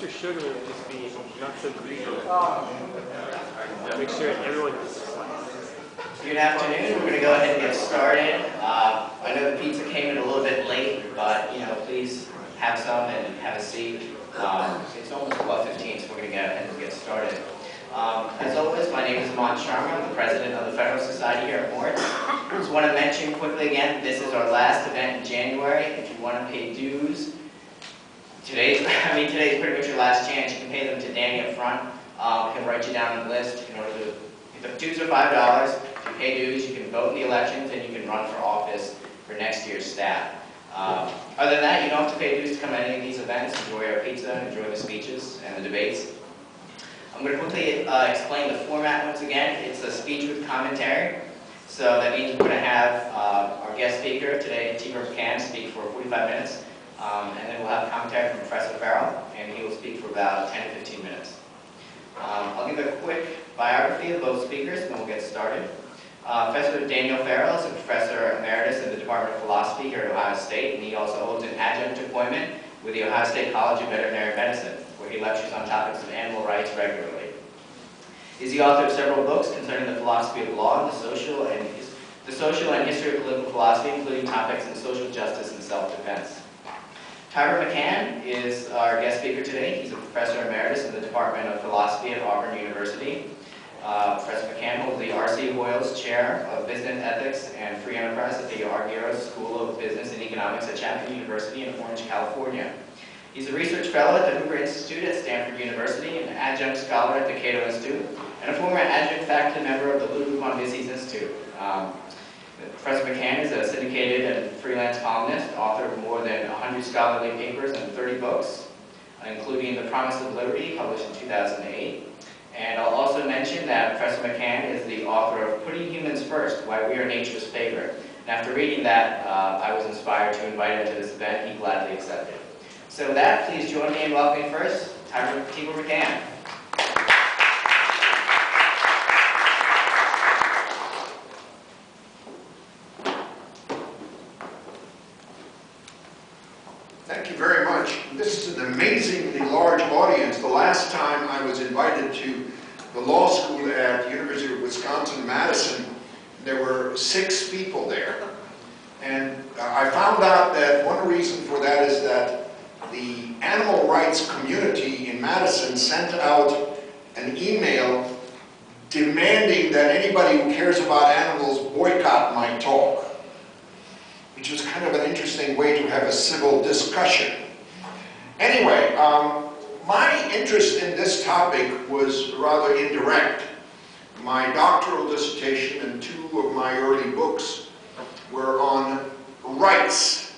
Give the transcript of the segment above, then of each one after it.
Mr. Sugarman will just be not so greedy. Make sure everyone gets a slice. Good afternoon. We're going to go ahead and get started. I know the pizza came in a little bit late, but please have some and have a seat. It's almost 12:15, so we're going to go ahead and get started. As always, my name is Moritz. I'm the president of the Federal Society here at Moritz. I just want to mention quickly again, this is our last event in January. If you want to pay dues, today's pretty much your last chance. You can pay them to Danny up front. He'll write you down on the list in order to. The dues are $5. If you pay dues, you can vote in the elections and you can run for office for next year's staff. Other than that, you don't have to pay dues to come to any of these events. Enjoy our pizza, enjoy the speeches and the debates. I'm going to quickly explain the format once again. It's a speech with commentary. So that means we're going to have our guest speaker today, Tibor Machan, speak for 45 minutes. And then we'll have commentary from Professor Farrell, and he will speak for about 10 to 15 minutes. I'll give a quick biography of both speakers, and then we'll get started. Professor Daniel Farrell is a Professor Emeritus in the Department of Philosophy here at Ohio State, and he also holds an adjunct appointment with the Ohio State College of Veterinary Medicine, where he lectures on topics of animal rights regularly. He's the author of several books concerning the philosophy of law and the social and history of political philosophy, including topics in social justice and self-defense. Tibor Machan is our guest speaker today. He's a Professor Emeritus in the Department of Philosophy at Auburn University. Professor Machan holds the R.C. Hoyles Chair of Business Ethics and Free Enterprise at the Arguello School of Business and Economics at Chapman University in Orange, California. He's a research fellow at the Hoover Institute at Stanford University, an adjunct scholar at the Cato Institute, and a former adjunct faculty member of the Ludwig von Mises Institute. Professor Machan is a syndicated and freelance columnist, author of more than 100 scholarly papers and 30 books, including The Promise of Liberty, published in 2008. And I'll also mention that Professor Machan is the author of Putting Humans First, Why We Are Nature's Favorite. And after reading that, I was inspired to invite him to this event. He gladly accepted. So with that, please join me in welcoming first Tibor Machan. Thank you very much. This is an amazingly large audience. The last time I was invited to the law school at the University of Wisconsin-Madison, there were 6 people there. And I found out that one reason for that is that the animal rights community in Madison sent out an email demanding that anybody who cares about animals boycott my talk, which was kind of an interesting way to have a civil discussion. Anyway, my interest in this topic was rather indirect. My doctoral dissertation and 2 of my early books were on rights.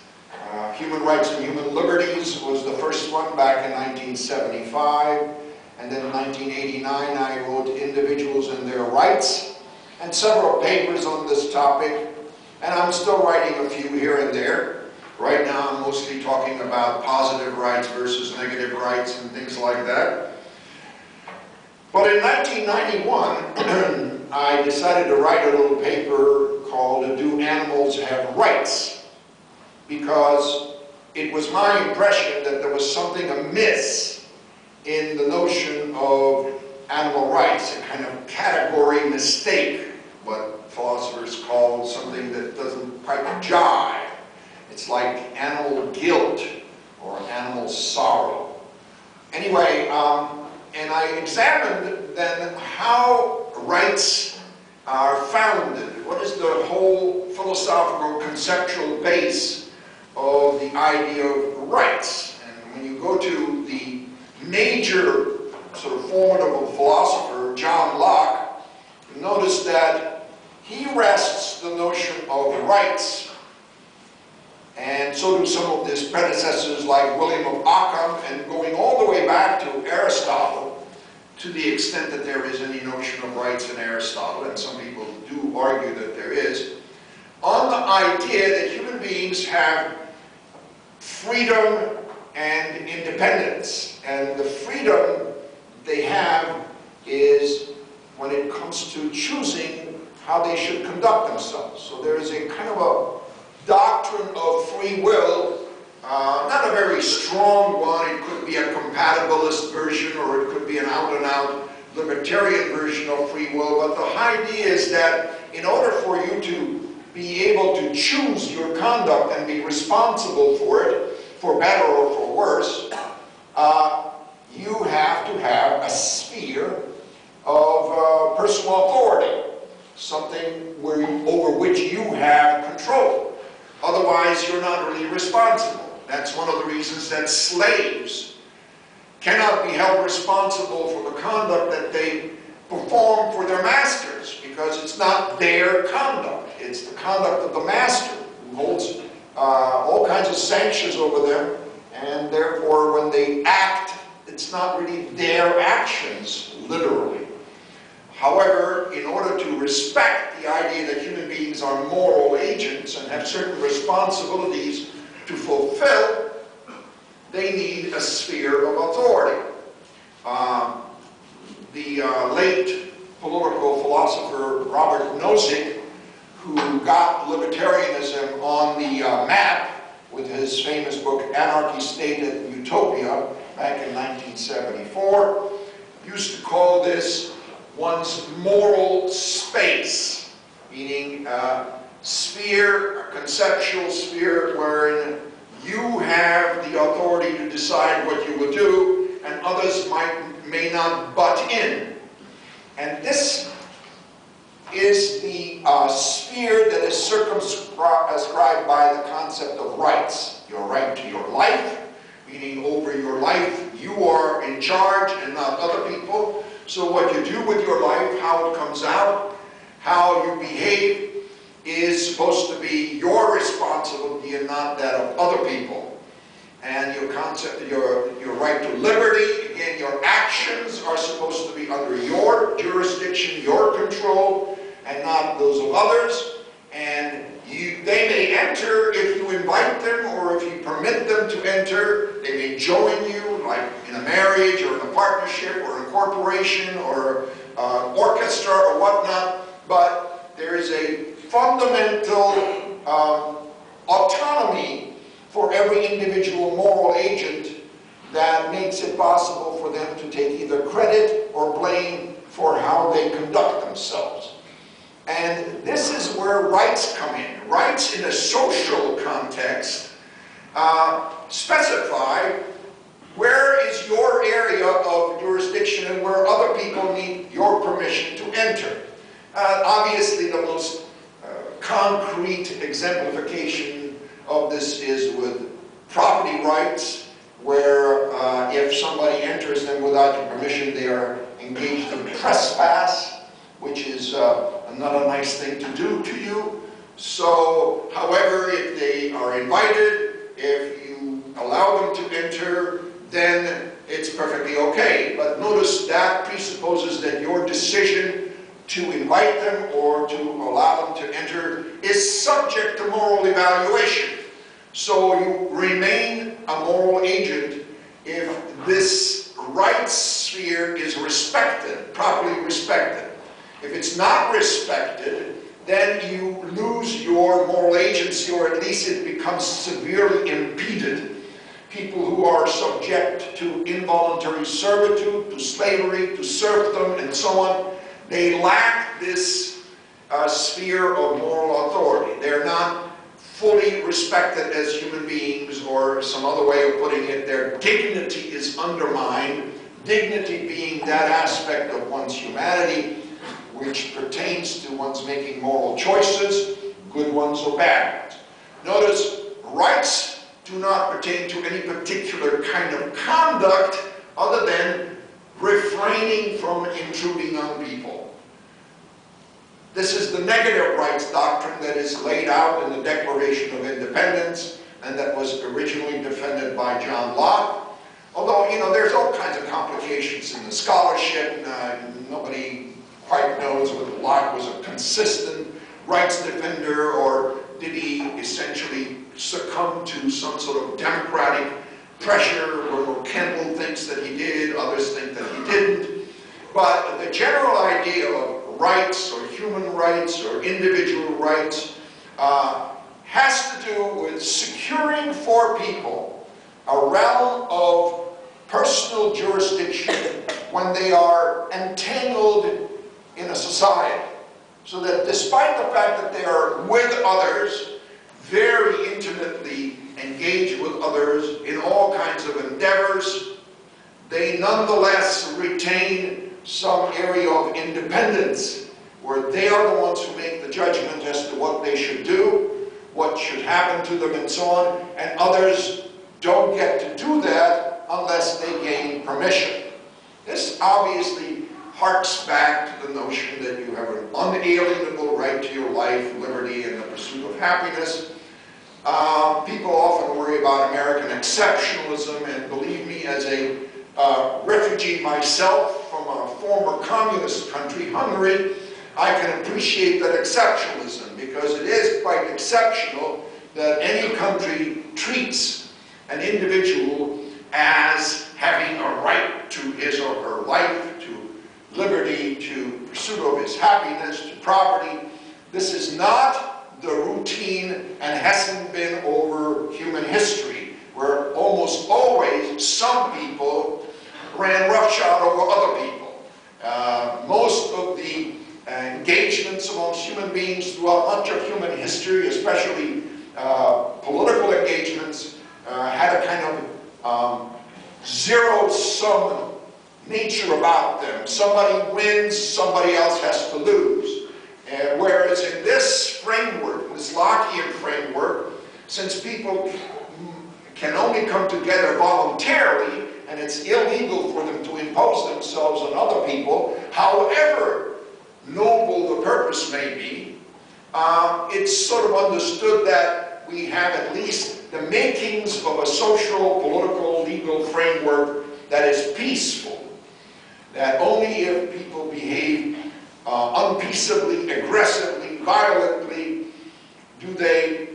Human Rights and Human Liberties was the first one back in 1975. And then in 1989, I wrote Individuals and Their Rights, and several papers on this topic. And I'm still writing a few here and there. Right now I'm mostly talking about positive rights versus negative rights and things like that. But in 1991, I decided to write a little paper called Do Animals Have Rights? Because it was my impression that there was something amiss in the notion of animal rights, a kind of category mistake, what philosophers call something that doesn't quite jive. It's like animal guilt or animal sorrow. Anyway, and I examined then how rights are founded. What is the whole philosophical conceptual base of the idea of rights? And when you go to the major sort of formidable philosopher, John Locke, you notice that he rests the notion of rights, and so do some of his predecessors like William of Ockham, and going all the way back to Aristotle, to the extent that there is any notion of rights in Aristotle, and some people do argue that there is, on the idea that human beings have freedom and independence. And the freedom they have is when it comes to choosing how they should conduct themselves. So there is a kind of a doctrine of free will not a very strong one. It could be a compatibilist version, or it could be an out-and-out libertarian version of free will. But the idea is that in order for you to be able to choose your conduct and be responsible for it, for better or for worse, you have to have a sphere of personal authority, something over which you have control. Otherwise, you're not really responsible. That's one of the reasons that slaves cannot be held responsible for the conduct that they perform for their masters, because it's not their conduct. It's the conduct of the master who holds all kinds of sanctions over them, and therefore when they act, it's not really their actions, literally. However, in order to respect the idea that human beings are moral agents and have certain responsibilities to fulfill, they need a sphere of authority. The late political philosopher Robert Nozick, who got libertarianism on the map with his famous book Anarchy, State, and Utopia back in 1974, used to call this one's moral space, meaning a sphere, a conceptual sphere wherein you have the authority to decide what you will do, and others may not butt in. And this is the sphere that is circumscribed by the concept of rights. Your right to your life, meaning over your life you are in charge and not other people. So what you do with your life, how it comes out, how you behave, is supposed to be your responsibility and not that of other people. And your concept, your right to liberty, again, your actions are supposed to be under your jurisdiction, your control, and not those of others. And they may enter if you invite them, or if you permit them to enter. They may join you, like in a marriage, or in a partnership, or in a corporation, or orchestra, or whatnot. But there is a fundamental autonomy for every individual moral agent that makes it possible for them to take either credit or blame for how they conduct themselves. And this is where rights come in. Rights in a social context specify where is your area of jurisdiction and where other people need your permission to enter. Obviously, the most concrete exemplification of this is with property rights, where if somebody enters them without your permission, they are engaged in trespass, which is not a nice thing to do to you. So, however, if they are invited, if you allow them to enter, then it's perfectly okay. But notice that presupposes that your decision to invite them or to allow them to enter is subject to moral evaluation. So you remain a moral agent if this rights sphere is respected, properly respected. If it's not respected, then you lose your moral agency, or at least it becomes severely impeded. People who are subject to involuntary servitude, to slavery, to serfdom, and so on, they lack this sphere of moral authority. They're not fully respected as human beings, or some other way of putting it, their dignity is undermined, dignity being that aspect of one's humanity which pertains to one's making moral choices, good ones or bad ones. Notice, rights do not pertain to any particular kind of conduct other than refraining from intruding on people. This is the negative rights doctrine that is laid out in the Declaration of Independence, and that was originally defended by John Locke. Although, you know, there's all kinds of complications in the scholarship. Nobody quite knows whether Locke was a consistent rights defender, or did he essentially succumb to some sort of democratic pressure, where Kendall thinks that he did, others think that he didn't. But the general idea of rights, or human rights, or individual rights, has to do with securing creating for people a realm of personal jurisdiction when they are entangled in a society. So that despite the fact that they are with others, very intimately engaged with others in all kinds of endeavors, they nonetheless retain some area of independence where they are the ones who make the judgment as to what they should do, what should happen to them and so on, and others don't get to do that unless they gain permission. This obviously harks back to the notion that you have an unalienable right to your life, liberty, and the pursuit of happiness. People often worry about American exceptionalism, and believe me, as a refugee myself from a former communist country, Hungary, I can appreciate that exceptionalism, because it is quite exceptional that any country treats an individual as having a right to his or her life, to liberty, to pursuit of his happiness, to property. This is not the routine and hasn't been over human history, where almost always some people ran roughshod over other people. Most of the engagements amongst human beings throughout much of human history, especially political engagements, had a kind of zero-sum nature about them. Somebody wins, somebody else has to lose. Whereas in this framework, this Lockean framework, since people can only come together voluntarily, and it's illegal for them to impose themselves on other people, however noble the purpose may be, it's sort of understood that we have at least the makings of a social, political, legal framework that is peaceful. That only if people behave unpeaceably, aggressively, violently, do they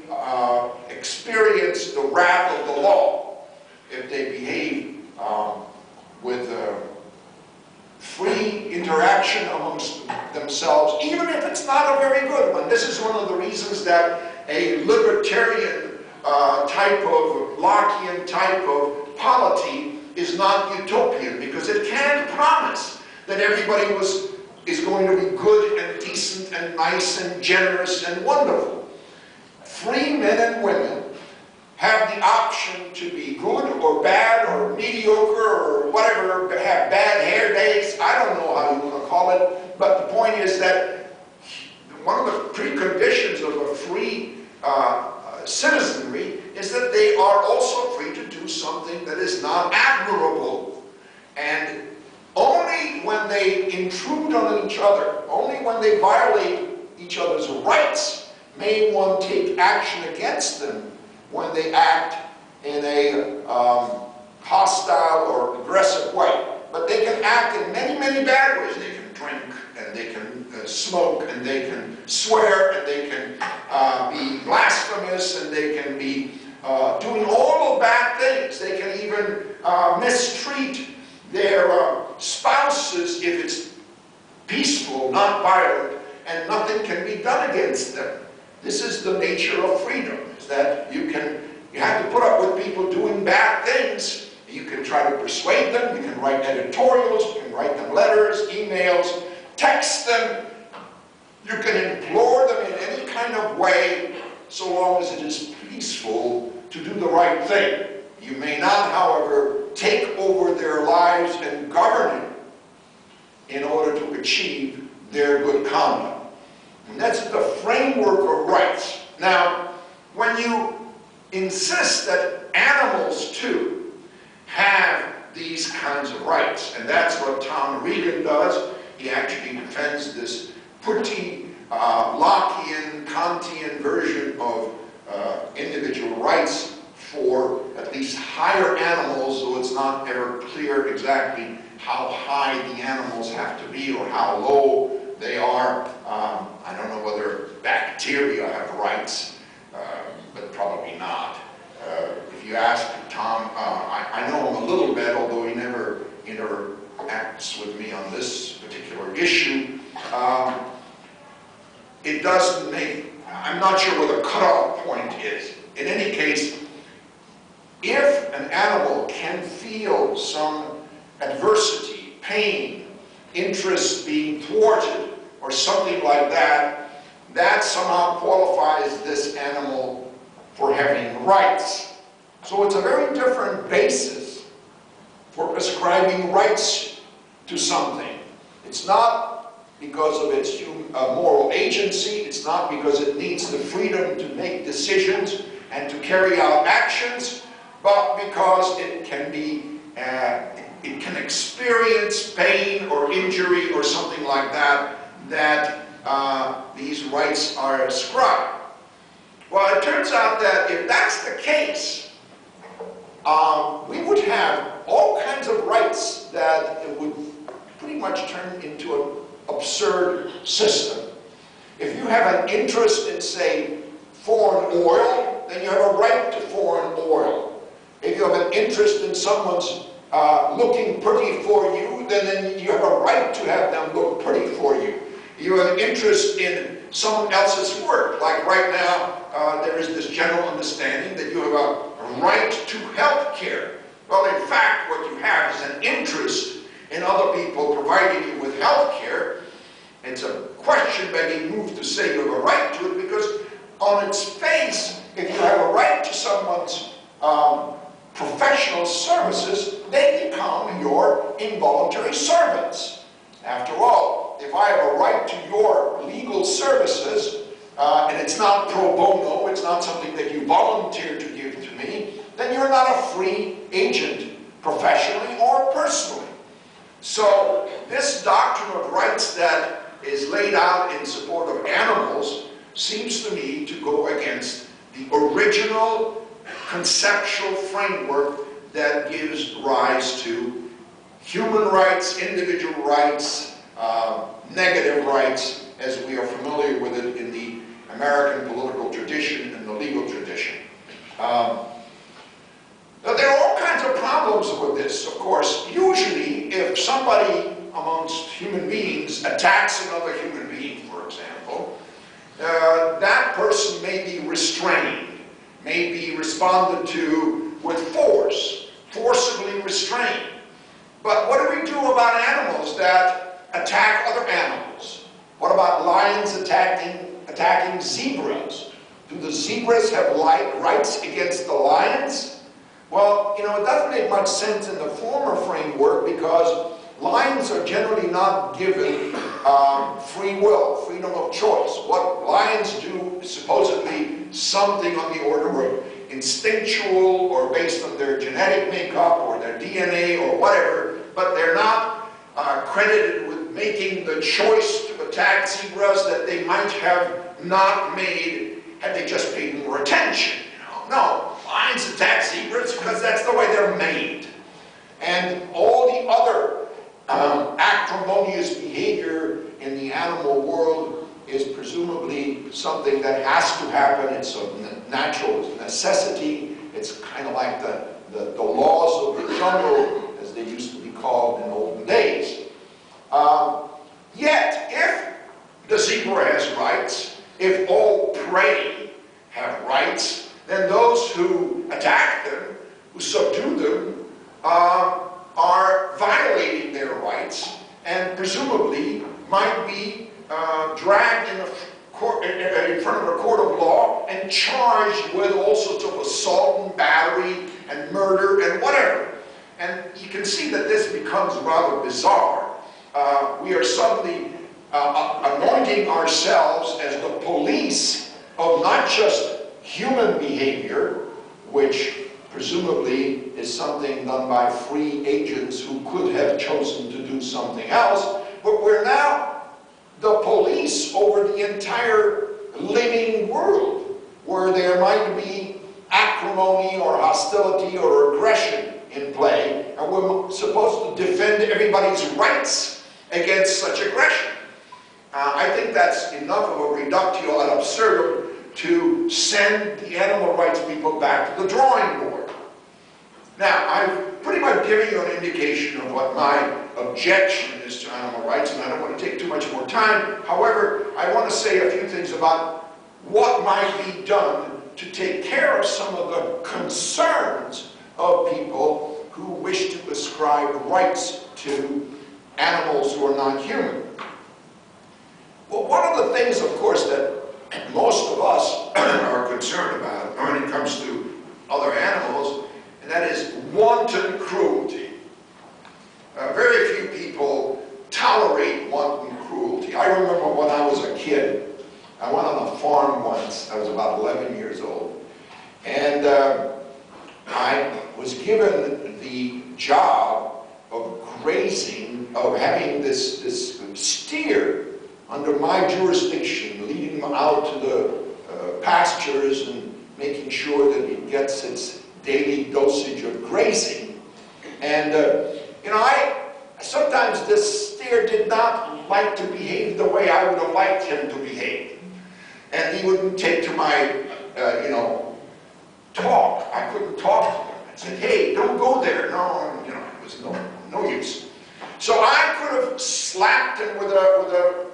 experience the wrath of the law. If they behave with free interaction amongst themselves, even if it's not a very good one. This is one of the reasons that a libertarian type of, Lockean type of polity is not utopian, because it can't promise that everybody is going to be good and decent and nice and generous and wonderful. Free men and women have the option to be good or bad or mediocre or whatever, have bad hair days, I don't know how you want to call it, but the point is that one of the preconditions of a free citizenry is that they are also free to do something that is not admirable. And only when they intrude on each other, only when they violate each other's rights, may one take action against them when they act in a hostile or aggressive way. But they can act in many, many bad ways. They can drink, and they can smoke, and they can swear, and they can be blasphemous, and they can be doing all of bad things. They can even mistreat their spouses if it's peaceful, not violent, and nothing can be done against them. This is the nature of freedom, is that you have to put up with people doing bad things. You can try to persuade them, you can write editorials, you can write them letters, emails, text them. You can implore them in any kind of way, so long as it is peaceful, to do the right thing. You may not, however, take over their lives and govern it in order to achieve their good conduct. And that's the framework of rights. Now, when you insist that animals, too, have these kinds of rights, and that's what Tom Regan does. He actually defends this pretty Lockean, Kantian version of individual rights for at least higher animals, though it's not ever clear exactly how high the animals have to be or how low they are. I don't know whether bacteria have rights, but probably not. If you ask Tom, I know him a little bit, although he never interacts with me on this particular issue. It doesn't make, I'm not sure what the cutoff point is. In any case, if an animal can feel some adversity, pain, interest being thwarted, or something like that, that somehow qualifies this animal for having rights. So it's a very different basis for ascribing rights to something. It's not because of its moral agency, it's not because it needs the freedom to make decisions and to carry out actions, but because it can be, it can experience pain or injury or something like that, that these rights are ascribed. Well, it turns out that if that's the case, we would have all kinds of rights that it would pretty much turn into an absurd system. If you have an interest in, say, foreign oil, then you have a right to foreign oil. If you have an interest in someone's looking pretty for you, then you have a right to have them look pretty for you. You have an interest in someone else's work, like right now, there is this general understanding that you have a right to health care. Well, in fact, what you have is an interest in other people providing you with health care. It's a question-begging move to say you have a right to it, because on its face, if you have a right to someone's professional services, they become your involuntary servants. After all, if I have a right to your legal services, and it's not pro bono, it's not something that you volunteer to give to me, then you're not a free agent, professionally or personally. So this doctrine of rights that is laid out in support of animals seems to me to go against the original conceptual framework that gives rise to human rights, individual rights, negative rights, as we are familiar with it in the American political tradition and the legal tradition. Now, there are all kinds of problems with this, of course. Usually, if somebody amongst human beings attacks another human being, for example, that person may be restrained, may be responded to with force, forcibly restrained. But what do we do about animals that attack other animals? What about lions attacking zebras? Do the zebras have rights against the lions? Well, you know, it doesn't make much sense in the former framework, because lions are generally not given free will, freedom of choice. What lions do is supposedly something on the order of instinctual or based on their genetic makeup or their DNA or whatever, but they're not credited with making the choice to attack zebras that they might have not made had they just paid more attention. No, lions attack zebras because that's the way they're made. And all the other acrimonious behavior in the animal world is presumably something that has to happen. It's a natural necessity. It's kind of like the laws of the jungle, as they used to be called in olden days. Yet, if the zebra has rights, if all prey have rights, then those who attack them, who subdue them, are violating their rights, and presumably might be dragged in front of a court of law and charged with all sorts of assault and battery and murder and whatever. And you can see that this becomes rather bizarre. We are suddenly anointing ourselves as the police of not just human behavior, which presumably is something done by free agents who could have chosen to do something else, but we're now the police over the entire living world, where there might be acrimony or hostility or aggression in play, and we're supposed to defend everybody's rights against such aggression. I think that's enough of a reductio ad absurdum to send the animal rights people back to the drawing board. Now, I've pretty much given you an indication of what my objection is to animal rights, and I don't want to take too much more time. However, I want to say a few things about what might be done to take care of some of the concerns of people who wish to ascribe rights to animals who are not human. Well, one of the things, of course, that most of us are concerned about when it comes to other animals, and that is wanton cruelty. Very few people tolerate wanton cruelty. I remember when I was a kid, I went on a farm once. I was about 11 years old. And I was given the job of grazing, of having this steer under my jurisdiction, leading him out to the pastures and making sure that it gets its daily dosage of grazing. And, you know, sometimes this steer did not like to behave the way I would have liked him to behave. And he wouldn't take to my, you know, talk. I couldn't talk to him. I said, hey, don't go there. No, you know, it was no use. So I could have slapped him with a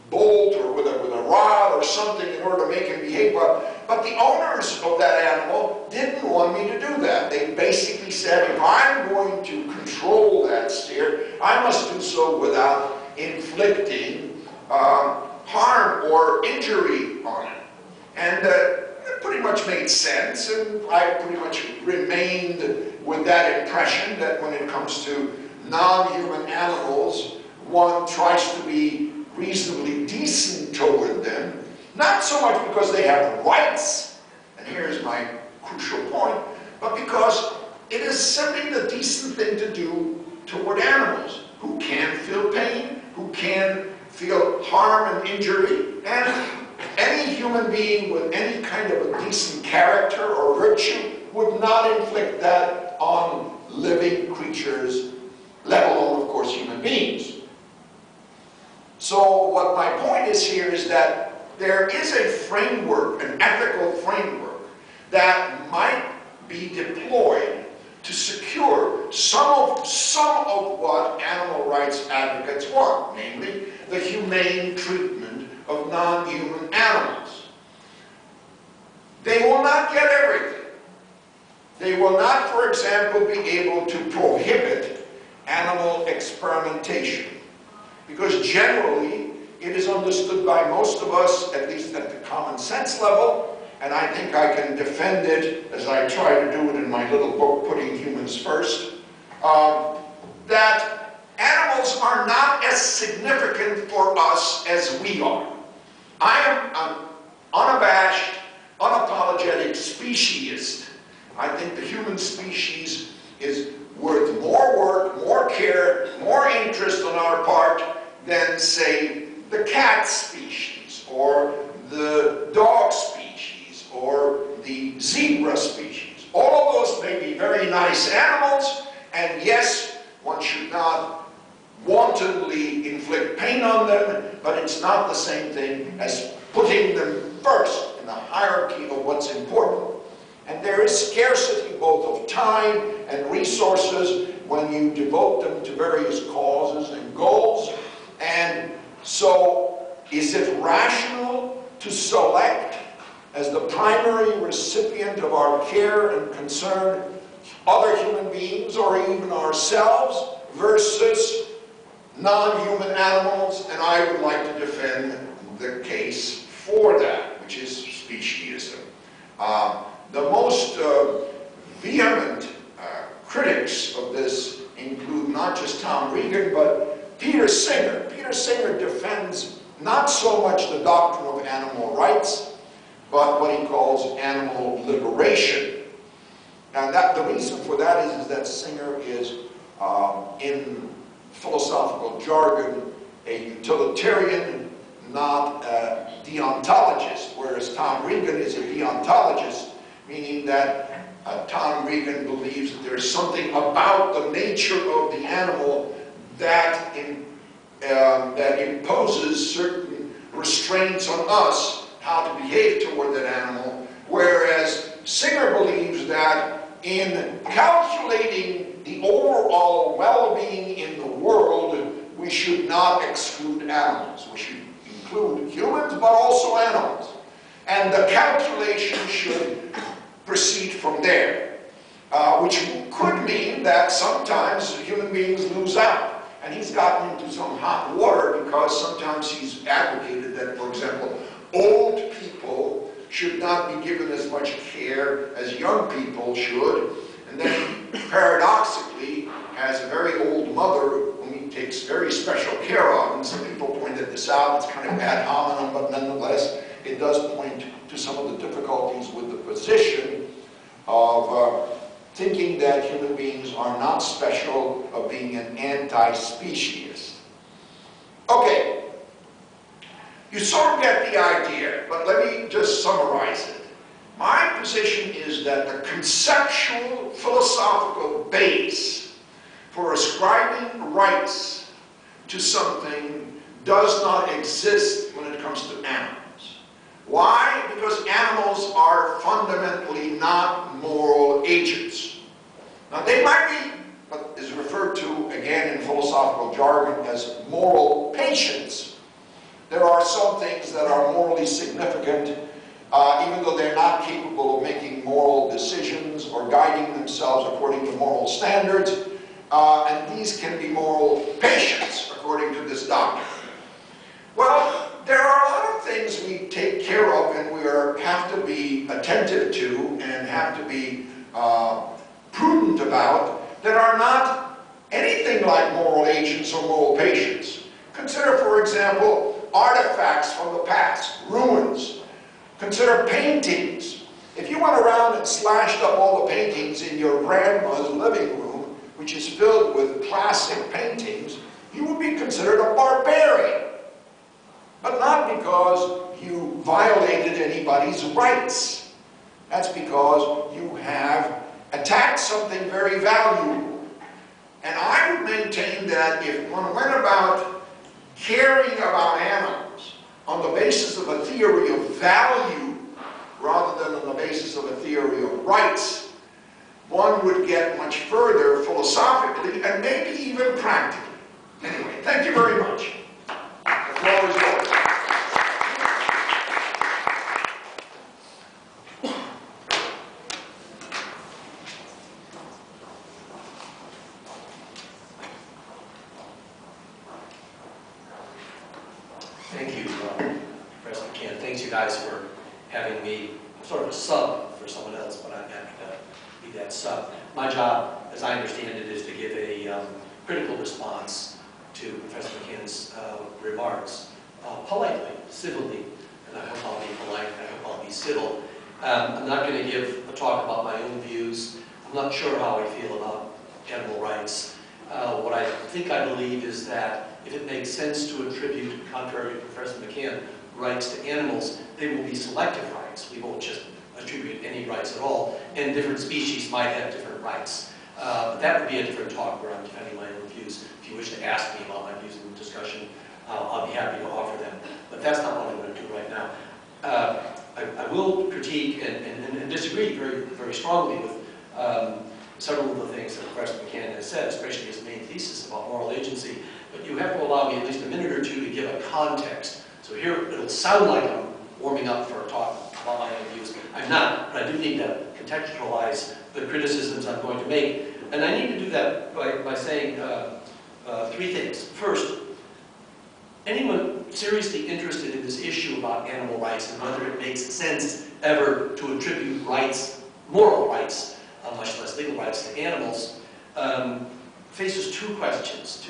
bolt or with a rod or something in order to make him behave well. But the owners of that animal didn't want me to do that. They basically said, if I'm going to control that steer, I must do so without inflicting harm or injury on it. And it pretty much made sense, and I pretty much remained with that impression that when it comes to non-human animals, one tries to be reasonably decent toward them, not so much because they have rights, and here's my crucial point, but because it is simply the decent thing to do toward animals who can feel pain, who can feel harm and injury, and any human being with any kind of a decent character or virtue would not inflict that on living creatures, let alone, of course, human beings. So what my point is here is that there is a framework, an ethical framework, that might be deployed to secure some of what animal rights advocates want, namely the humane treatment of non-human animals. They will not get everything. They will not, for example, be able to prohibit animal experimentation, because generally it is understood by most of us, at least at the common sense level, and I think I can defend it as I try to do it in my little book, Putting Humans First, that animals are not as significant for us as we are. I am an unabashed, unapologetic speciesist. I think the human species is worth more work, more care, more interest on our part than, say, the cat species, or the dog species, or the zebra species. All of those may be very nice animals, and yes, one should not wantonly inflict pain on them, but it's not the same thing as putting them first in the hierarchy of what's important. And there is scarcity both of time and resources when you devote them to various causes and goals. And so, is it rational to select as the primary recipient of our care and concern other human beings or even ourselves versus non-human animals? And I would like to defend the case for that, which is speciesism. The most vehement critics of this include not just Tom Regan, but Peter Singer. Peter Singer defends not so much the doctrine of animal rights, but what he calls animal liberation. And the reason for that is that Singer is, in philosophical jargon, a utilitarian, not a deontologist, whereas Tom Regan is a deontologist, meaning that Tom Regan believes that there's something about the nature of the animal that imposes certain restraints on us how to behave toward that animal, whereas Singer believes that in calculating the overall well-being in the world, we should not exclude animals. We should include humans, but also animals. And the calculation should proceed from there. And he's gotten into some hot water because sometimes he's advocated that, for example, old people should not be given as much care as young people should. And then, paradoxically, has a very old mother whom he takes very special care of. And some people pointed this out. It's kind of ad hominem, but nonetheless, it does point to some of the difficulties with the position of thinking that human beings are not special, of being an anti-speciesist. Okay, you sort of get the idea, but let me just summarize it. My position is that the conceptual, philosophical base for ascribing rights to something does not exist when it comes to animals. Why? Because animals are fundamentally not moral agents. Now they might be what is referred to, again in philosophical jargon, as moral patients. There are some things that are morally significant, even though they're not capable of making moral decisions or guiding themselves according to moral standards, and these can be moral patients, according to this doctrine. Well, there are a lot of things we take care of and we have to be attentive to and have to be prudent about that are not anything like moral agents or moral patients. Consider, for example, artifacts from the past, ruins. Consider paintings. If you went around and slashed up all the paintings in your grandma's living room, which is filled with classic paintings, you would be considered a barbarian. But not because you violated anybody's rights. That's because you have attacked something very valuable. And I would maintain that if one went about caring about animals on the basis of a theory of value rather than on the basis of a theory of rights, one would get much further philosophically and maybe even practically. Anyway, thank you very much. The floor is yours. Thank you, Professor Machan. Thanks you guys for having me. I'm sort of a sub for someone else, but I'm happy to be that sub. My job, as I understand it, is to give a critical response to Professor Machan's remarks, politely, civilly, and I hope I'll be polite, I hope I'll be civil. I'm not going to give a talk about my own views. I'm not sure how I feel about animal rights. What I think I believe is that if it makes sense to attribute, contrary to Professor Machan, rights to animals, they will be selective rights. We won't just attribute any rights at all, and different species might have different rights. But that would be a different talk where I'm defending my own views. If you wish to ask me about my views in the discussion, I'll be happy to offer them. But that's not what I'm going to do right now. I will critique and disagree very, very strongly with several of the things that Professor Machan has said, especially his main thesis about moral agency. But you have to allow me at least a minute or two to give a context. So here it'll sound like I'm warming up for a talk about my own views. I'm not, but I do need to contextualize the criticisms I'm going to make. And I need to do that by saying three things. First, anyone seriously interested in this issue about animal rights and whether it makes sense ever to attribute rights, moral rights, much less legal rights to animals, faces two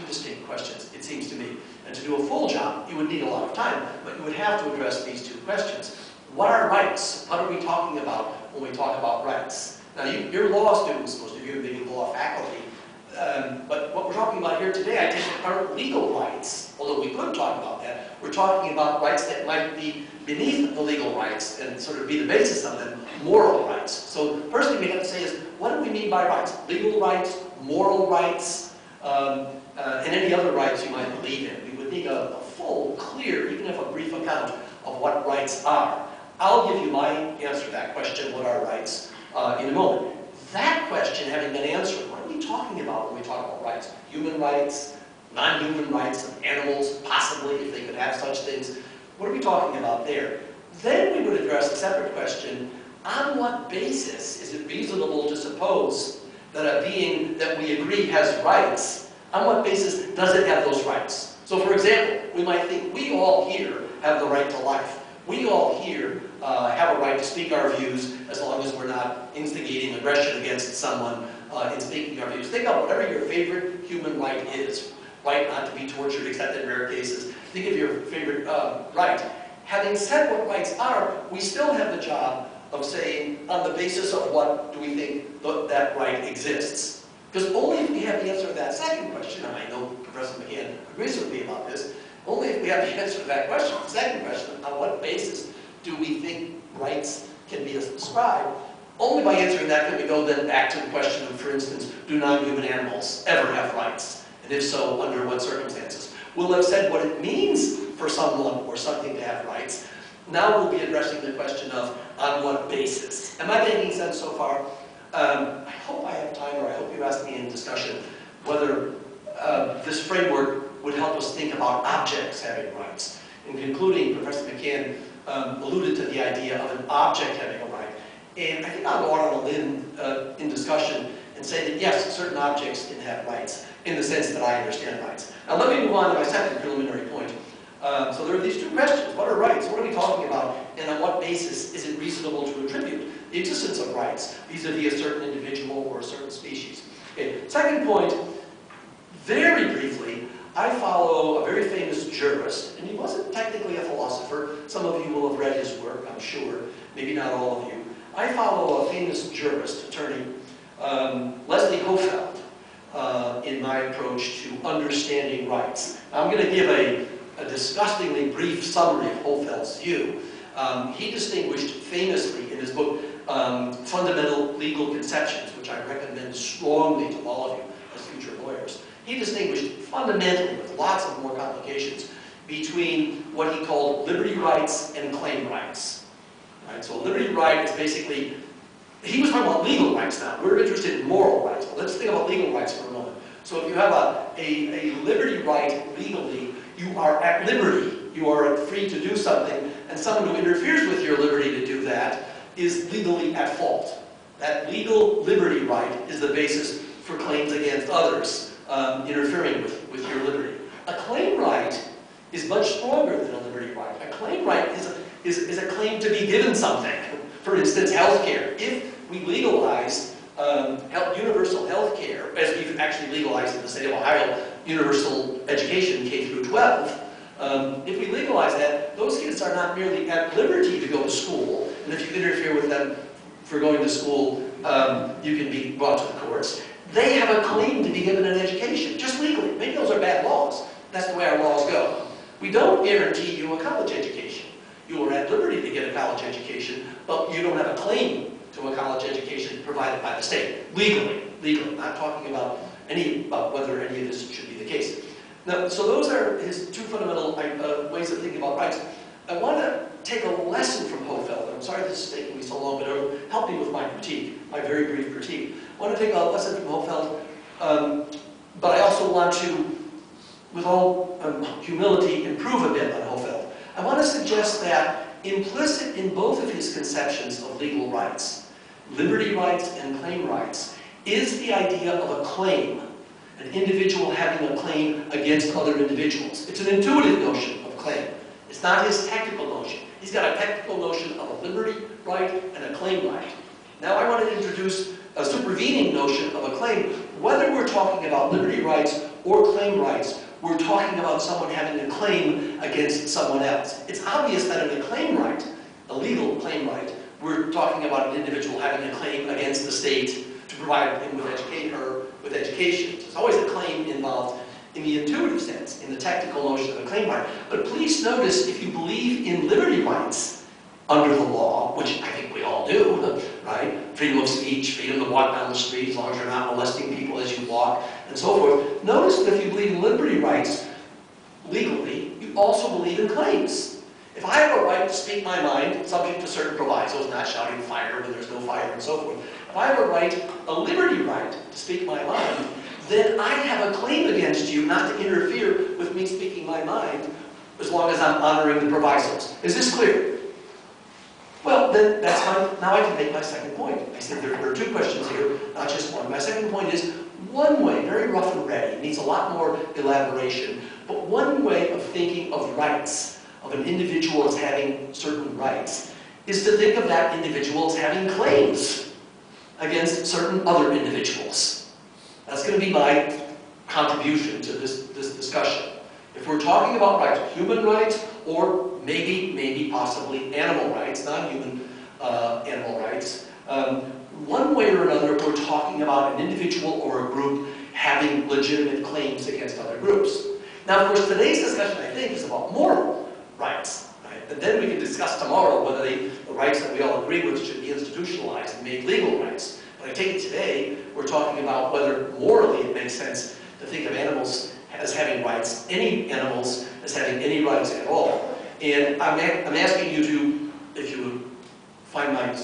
distinct questions, it seems to me. And to do a full job, you would need a lot of time, but you would have to address these two questions. What are rights? What are we talking about when we talk about rights? Now, you're law students, most of you, maybe law faculty, but what we're talking about here today, I think, aren't legal rights, although we could talk about that. We're talking about rights that might be beneath the legal rights and sort of be the basis of them, moral rights. So first thing we have to say is, what do we mean by rights? Legal rights, moral rights, and any other rights you might believe in. We would need a full, clear, even if a brief account of what rights are. I'll give you my answer to that question, what are rights, in a moment. That question having been answered, what are we talking about when we talk about rights? Human rights, non-human rights of animals, possibly, if they could have such things. What are we talking about there? Then we would address a separate question, on what basis is it reasonable to suppose that a being that we agree has rights On what basis does it have those rights? So for example, we might think we all here have the right to life. We all here have a right to speak our views as long as we're not instigating aggression against someone in speaking our views. Think of whatever your favorite human right is. Right not to be tortured except in rare cases. Think of your favorite right. Having said what rights are, we still have the job of saying, on the basis of what do we think that right exists. Because only if we have the answer to that second question, and I know Professor Machan agrees with me about this, only if we have the answer to that question, the second question, on what basis do we think rights can be ascribed, only by answering that can we go then back to the question of, for instance, do non-human animals ever have rights? And if so, under what circumstances? We'll have said what it means for someone or something to have rights. Now we'll be addressing the question of on what basis. Am I making sense so far? I hope I have time, or I hope you ask me in discussion whether this framework would help us think about objects having rights. In concluding, Professor Machan alluded to the idea of an object having a right. And I think I'll go out on a limb in discussion and say that yes, certain objects can have rights in the sense that I understand rights. Now let me move on to my second preliminary point. So there are these two questions. What are rights? What are we talking about? And on what basis is it reasonable to attribute the existence of rights vis-a-vis a certain individual or a certain species? Okay. Second point, very briefly, I follow a very famous jurist, and he wasn't technically a philosopher. Some of you will have read his work, I'm sure. Maybe not all of you. I follow a famous jurist, attorney, Leslie Hofeld, in my approach to understanding rights. I'm going to give a disgustingly brief summary of Hofeld's view. He distinguished famously in his book, Fundamental Legal Conceptions, which I recommend strongly to all of you as future lawyers. He distinguished fundamentally, with lots of more complications, between what he called liberty rights and claim rights. Right? So a liberty right is basically, he was talking about legal rights now. We're interested in moral rights. Well, let's think about legal rights for a moment. So if you have a liberty right legally, you are at liberty. You are free to do something, and someone who interferes with your liberty to do that is legally at fault. That legal liberty right is the basis for claims against others interfering with your liberty. A claim right is much stronger than a liberty right. A claim right is a claim to be given something. For instance, health care. If we legalize universal health care, as we've actually legalized in the state of Ohio, universal education, K through 12, if we legalize that, those kids are not merely at liberty to go to school, and if you interfere with them for going to school, you can be brought to the courts. They have a claim to be given an education, just legally. Maybe those are bad laws. That's the way our laws go. We don't guarantee you a college education. You are at liberty to get a college education, but you don't have a claim to a college education provided by the state, legally. Legally. Not talking about whether any of this should be the case. Now, so those are his two fundamental ways of thinking about rights. I want to take a lesson from Hofeld. I'm sorry this is taking me so long, but it'll help me with my critique, my very brief critique. I want to take a lesson from Hofeld, but I also want to, with all humility, improve a bit on Hofeld. I want to suggest that implicit in both of his conceptions of legal rights, liberty rights and claim rights, is the idea of a claim. An individual having a claim against other individuals. It's an intuitive notion of claim. It's not his technical notion. He's got a technical notion of a liberty right and a claim right. Now I want to introduce a supervening notion of a claim. Whether we're talking about liberty rights or claim rights, we're talking about someone having a claim against someone else. It's obvious that in a claim right, a legal claim right, we're talking about an individual having a claim against the state to provide him with education. So there's always a claim involved in the intuitive sense, in the technical notion of a claim right. But please notice, if you believe in liberty rights under the law, which I think we all do, right? Freedom of speech, freedom to walk down the street, as long as you're not molesting people as you walk, and so forth. Notice that if you believe in liberty rights legally, you also believe in claims. If I have a right to speak my mind, subject to certain provisos, not shouting fire when there's no fire and so forth, if I have a liberty right to speak my mind, then I have a claim against you not to interfere with me speaking my mind as long as I'm honoring the provisos. Is this clear? Well, then that's now I can make my second point. I said there are two questions here, not just one. My second point is, one way, very rough and ready, needs a lot more elaboration, but one way of thinking of rights, of an individual as having certain rights, is to think of that individual as having claims against certain other individuals. That's going to be my contribution to this discussion. If we're talking about rights, human rights, or maybe, possibly animal rights, non-human animal rights, one way or another, we're talking about an individual or a group having legitimate claims against other groups. Now, of course, today's discussion, I think, is about moral rights. Right? And then we can discuss tomorrow whether the rights that we all agree with should be institutionalized and made legal rights. But I take it today, we're talking about whether morally it makes sense to think of animals as having rights, any animals as having any rights at all. And I'm asking you to, if you would find my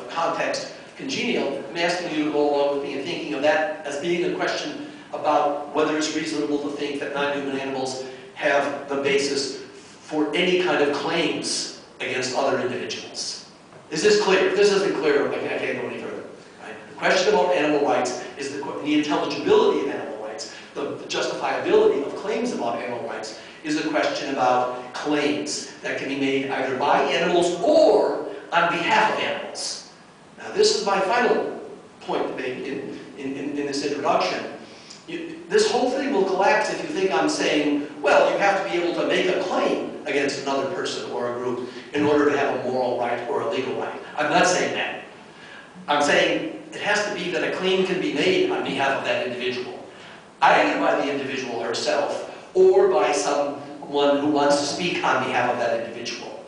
context congenial, I'm asking you to go along with me in thinking of that as being a question about whether it's reasonable to think that non-human animals have the basis for any kind of claims against other individuals. Is this clear? If this isn't clear, I can't go any further. Right? The question about animal rights is the intelligibility of animal rights, the justifiability of claims about animal rights is a question about claims that can be made either by animals or on behalf of animals. Now, this is my final point to make in this introduction. This whole thing will collapse if you think I'm saying, well, you have to be able to make a claim against another person or a group in order to have a moral right or a legal right. I'm not saying that. I'm saying it has to be that a claim can be made on behalf of that individual, either by the individual herself or by someone who wants to speak on behalf of that individual.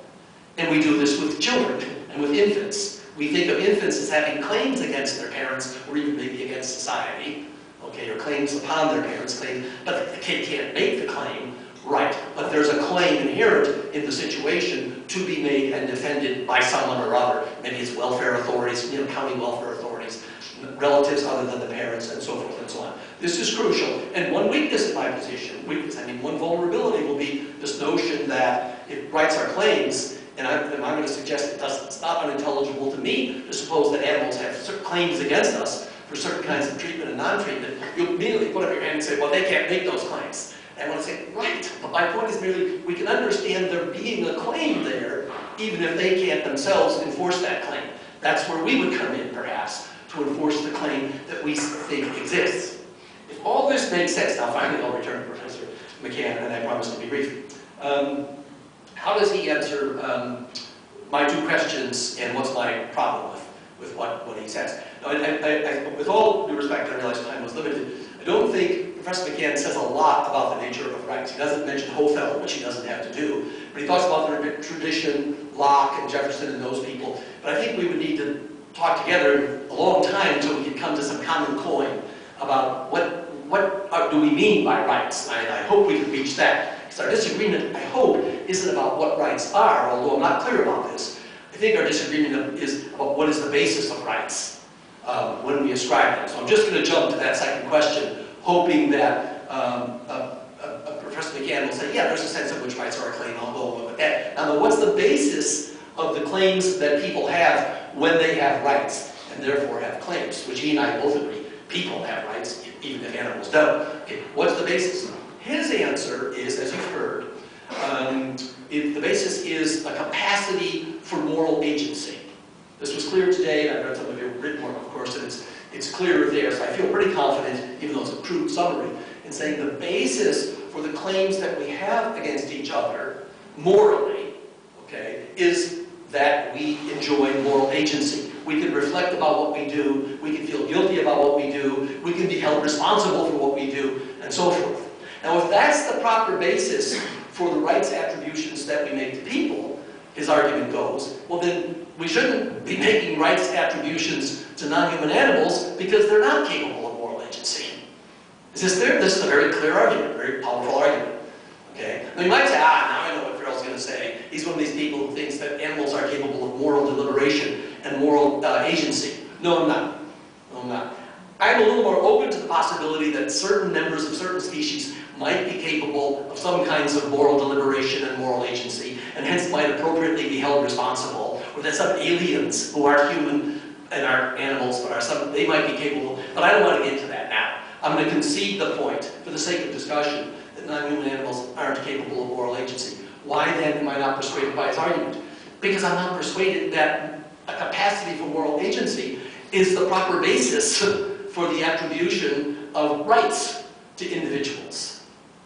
And we do this with children and with infants. We think of infants as having claims against their parents or even maybe against society. Okay, or claims upon their parents' claim, but the kid can't make the claim, right? But there's a claim inherent in the situation to be made and defended by someone or other. Maybe it's welfare authorities, county welfare authorities, relatives other than the parents, and so forth and so on. This is crucial. And one weakness in my position, one vulnerability will be this notion that if rights are claims, and I'm going to suggest it's not unintelligible to me to suppose that animals have certain claims against us for certain kinds of treatment and non-treatment. You'll immediately put up your hand and say, well, they can't make those claims. And I want to say, right, but my point is merely we can understand there being a claim there, even if they can't themselves enforce that claim. That's where we would come in, perhaps, to enforce the claim that we think exists. If all this makes sense, now finally I'll return to Professor Machan, and I promise to be brief. How does he answer my two questions, and what's my problem with what he says? Now, with all due respect, I realize time was limited. I don't think Professor Machan says a lot about the nature of rights. He doesn't mention Hofeld, which he doesn't have to do, but he talks about the tradition, Locke and Jefferson and those people. But I think we would need to talk together a long time until we can come to some common coin about what do we mean by rights. I hope we can reach that. Because our disagreement, I hope, isn't about what rights are, although I'm not clear about this. I think our disagreement is about what is the basis of rights when we ascribe them. So I'm just going to jump to that second question, hoping that Professor Machan will say, yeah, there's a sense in which rights are a claim. I'll go along with that. Now, what's the basis of the claims that people have when they have rights and therefore have claims, which he and I both agree. People have rights, even if animals don't. Okay, what's the basis? His answer is, as you've heard, the basis is a capacity for moral agency. This was clear today, and I've read some of your written work, of course, and it's clear there, so I feel pretty confident, even though it's a crude summary, in saying the basis for the claims that we have against each other, morally, okay, is that we enjoy moral agency. We can reflect about what we do, we can feel guilty about what we do, we can be held responsible for what we do, and so forth. Now, if that's the proper basis for the rights attributions that we make to people, his argument goes, well then we shouldn't be making rights attributions to non-human animals because they're not capable of moral agency. Is this clear? This is a very clear argument, very powerful argument. Okay? Now you might say, now I know what Farrell's going to say. He's one of these people who thinks that animals are capable of moral deliberation and moral agency. No, I'm not. No, I'm not. I'm a little more open to the possibility that certain members of certain species might be capable of some kinds of moral deliberation and moral agency, and hence might appropriately be held responsible, or that some aliens who are human and are animals, but they might be capable, but I don't want to get into that now. I'm going to concede the point, for the sake of discussion, that non-human animals aren't capable of moral agency. Why then am I not persuaded by his argument? Because I'm not persuaded that a capacity for moral agency is the proper basis for the attribution of rights to individuals.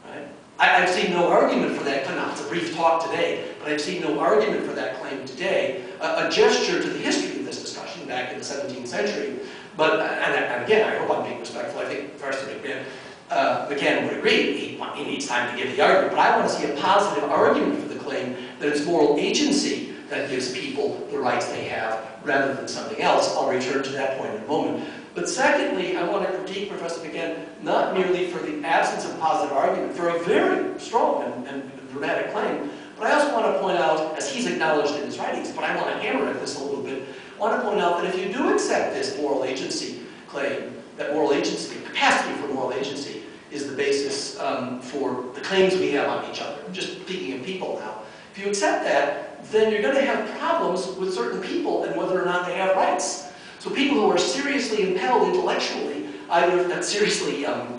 Right? I've seen no argument for that. Now, it's a brief talk today, but I've seen no argument for that claim today. A gesture to the history of this discussion back in the 17th century. But, and again, I hope I'm being respectful. I think Professor Machan would agree. He needs time to give the argument. But I want to see a positive argument for the claim that it's moral agency that gives people the rights they have rather than something else. I'll return to that point in a moment. But secondly, I want to critique Professor Machan not merely for the absence of positive argument, for a very strong and dramatic claim, but I also want to point out, as he's acknowledged in his writings, but I want to hammer at this a little bit, I want to point out that if you do accept this moral agency claim, that moral agency, capacity for moral agency, is the basis for the claims we have on each other, just speaking of people now, if you accept that, then you're going to have problems with certain people and whether or not they have rights. So people who are seriously impelled intellectually, either not seriously, what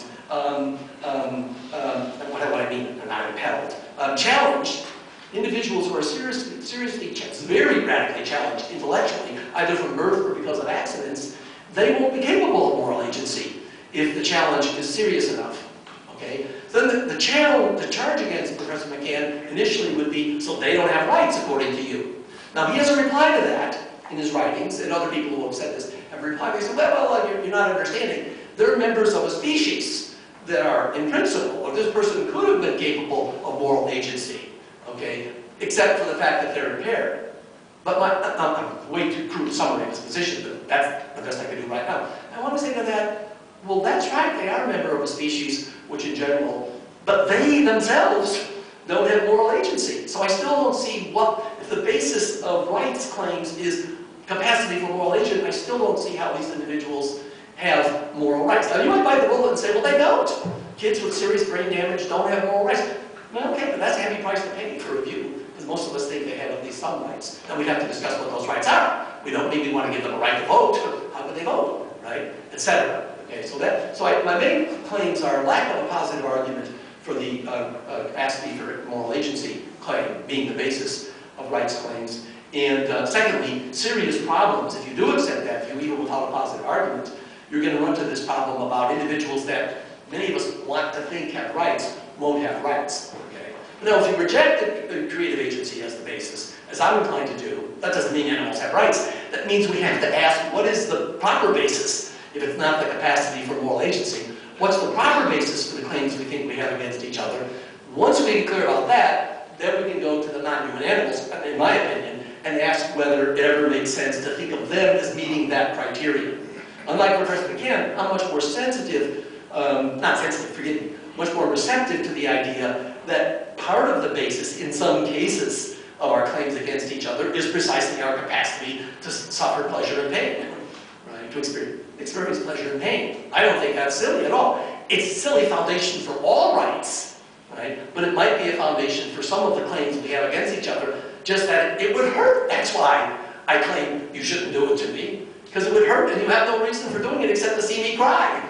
do I mean? They're not impelled. Challenged. Individuals who are seriously, very radically challenged intellectually, either from birth or because of accidents, they won't be capable of moral agency if the challenge is serious enough. Okay? So then the charge against Professor Machan initially would be, so they don't have rights according to you. Now he has a reply to that in his writings, and other people who have said this have replied. They say, well, you're not understanding. They're members of a species that are, in principle, or this person could have been capable of moral agency, okay, except for the fact that they're impaired. But I'm way too crude to summarize this position, but that's the best I can do right now. I want to say to that, well, that's right, they are a member of a species, which in general, but they themselves don't have moral agency. So I still don't see what, if the basis of rights claims is capacity for moral agency, I still don't see how these individuals have moral rights. Now you might bite the bullet and say, well, they don't. Kids with serious brain damage don't have moral rights. Well, okay, but that's a heavy price to pay for a view, because most of us think they have at least some rights. Now we'd have to discuss what those rights are. We don't maybe want to give them a right to vote. How could they vote, right? Etc. Okay, so my main claims are lack of a positive argument for the capacity for moral agency claim being the basis of rights claims. And secondly, serious problems. If you do accept that view, even without a positive argument, you're going to run into this problem about individuals that many of us want to think have rights, won't have rights. Okay? Now, if you reject the creative agency as the basis, as I'm inclined to do, that doesn't mean animals have rights. That means we have to ask, what is the proper basis, if it's not the capacity for moral agency? What's the proper basis for the claims we think we have against each other? Once we get clear about that, then we can go to the non-human animals, in my opinion, and ask whether it ever makes sense to think of them as meeting that criteria. Unlike Professor Machan, I'm much more sensitive, not sensitive, forgive me, much more receptive to the idea that part of the basis, in some cases, of our claims against each other is precisely our capacity to suffer pleasure and pain, right? To experience pleasure and pain. I don't think that's silly at all. It's a silly foundation for all rights, right? But it might be a foundation for some of the claims we have against each other, just that it would hurt. That's why I claim you shouldn't do it to me, because it would hurt and you have no reason for doing it except to see me cry,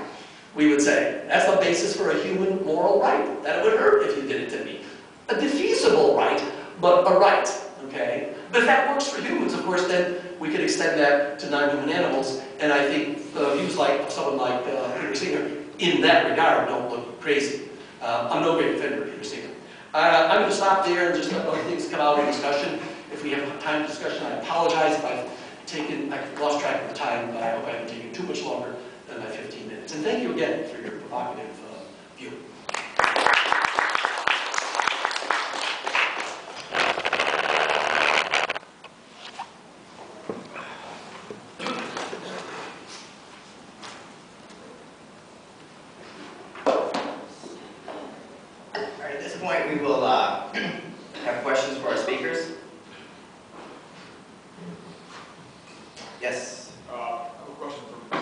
we would say. That's the basis for a human moral right, that it would hurt if you did it to me. A defeasible right, but a right, okay? But if that works for humans, of course, then we could extend that to non-human animals, and I think views like someone like Peter Singer, in that regard, don't look crazy. I'm no great defender of Peter Singer. I'm going to stop there and just let other things come out in discussion. If we have time for discussion, I apologize if I've lost track of the time, but I hope I haven't taken too much longer than my 15 minutes. And thank you again for your provocative view. At this point, we will have questions for our speakers. Yes? I have a question for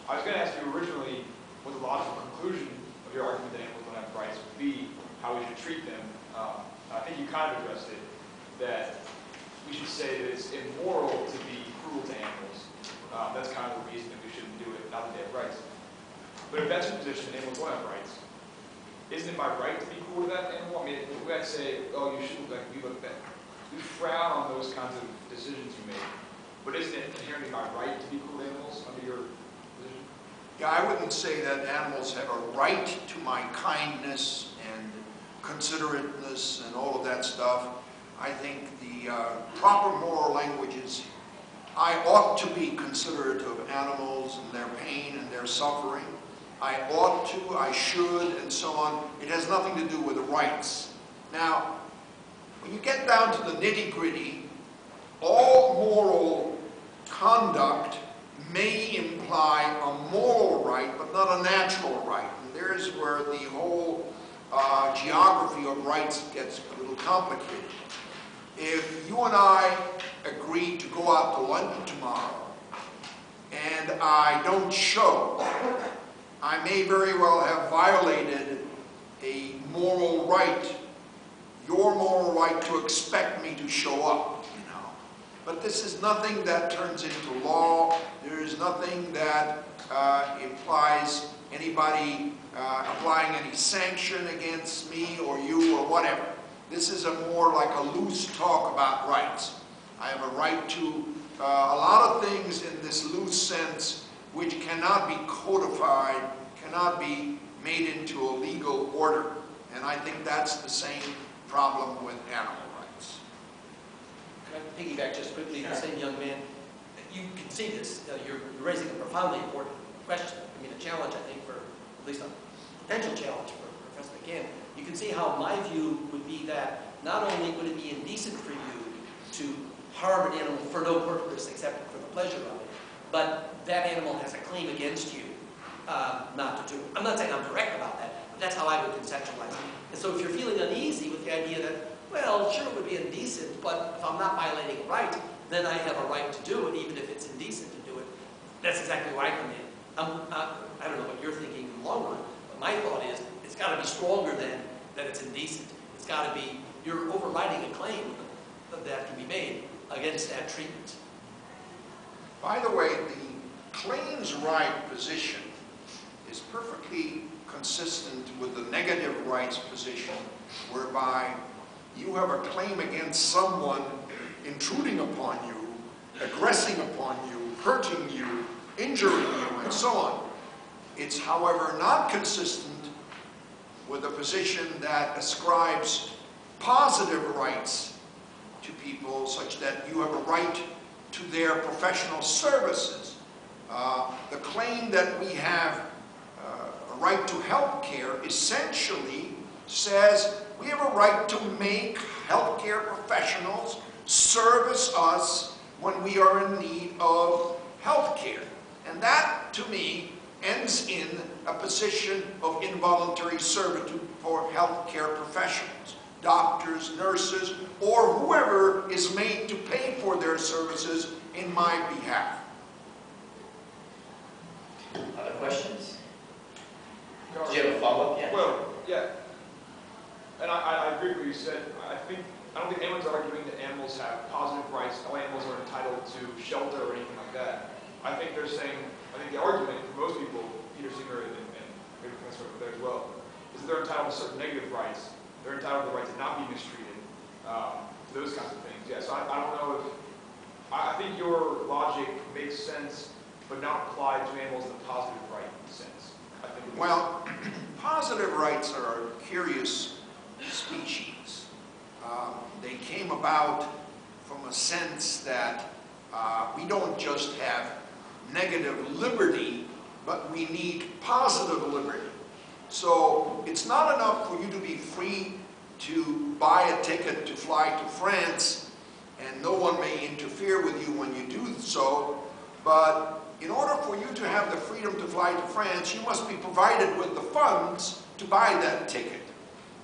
I was going to ask you originally what the logical conclusion of your argument that animals don't have rights would be, how we should treat them. I think you kind of addressed it, that we should say that it's immoral to be cruel to animals. That's kind of the reason that we shouldn't do it, not that they have rights. But if that's your position, animals don't have rights, isn't it my right to be cool with that animal? I mean, we might say, oh, you shouldn't, like, we look bad. We frown on those kinds of decisions you make. But isn't it inherently my right to be cool with animals under your position? Yeah, I wouldn't say that animals have a right to my kindness and considerateness and all of that stuff. I think the proper moral language is, I ought to be considerate of animals and their pain and their suffering. I ought to, I should, and so on. It has nothing to do with the rights. Now, when you get down to the nitty-gritty, all moral conduct may imply a moral right, but not a natural right. And there's where the whole geography of rights gets a little complicated. If you and I agree to go out to lunch tomorrow, and I don't show, I may very well have violated a moral right, your moral right to expect me to show up, you know. But this is nothing that turns into law. There is nothing that implies anybody applying any sanction against me or you or whatever. This is a more like a loose talk about rights. I have a right to a lot of things in this loose sense which cannot be codified, cannot be made into a legal order. And I think that's the same problem with animal rights. Can I piggyback just quickly? The same young man, you can see this. You're raising a profoundly important question. I mean, a challenge, I think, for at least a potential challenge for Professor Machan. You can see how my view would be that not only would it be indecent for you to harm an animal for no purpose except for the pleasure of it, but that animal has a claim against you not to do it. I'm not saying I'm correct about that, but that's how I would conceptualize it. And so if you're feeling uneasy with the idea that, well, sure, it would be indecent, but if I'm not violating a right, then I have a right to do it, even if it's indecent to do it. That's exactly where I come in. I don't know what you're thinking in the long run, but my thought is it's got to be stronger than that it's indecent. It's got to be, you're overriding a claim that can be made against that treatment. By the way, the claims right position is perfectly consistent with the negative rights position, whereby you have a claim against someone intruding upon you, aggressing upon you, hurting you, injuring you, and so on. It's, however, not consistent with a position that ascribes positive rights to people, such that you have a right to their professional services. The claim that we have a right to health care essentially says we have a right to make healthcare professionals service us when we are in need of health care. And that, to me, ends in a position of involuntary servitude for healthcare professionals, doctors, nurses, or whoever is made to pay for their services in my behalf. Other questions? Do you have a follow-up? Yeah. Well, yeah. And I agree with what you said. I don't think anyone's arguing that animals have positive rights. No animals are entitled to shelter or anything like that. I think they're saying, I think the argument for most people, Peter Singer and maybe Professor there as well, is that they're entitled to certain negative rights. They're entitled to the right to not be mistreated, those kinds of things. Yeah, so I don't know if, I think your logic makes sense, but not applied to animals in a positive right sense. I think well, positive rights are a curious species. They came about from a sense that we don't just have negative liberty, but we need positive liberty. So it's not enough for you to be free to buy a ticket to fly to France, and no one may interfere with you when you do so, but in order for you to have the freedom to fly to France, you must be provided with the funds to buy that ticket.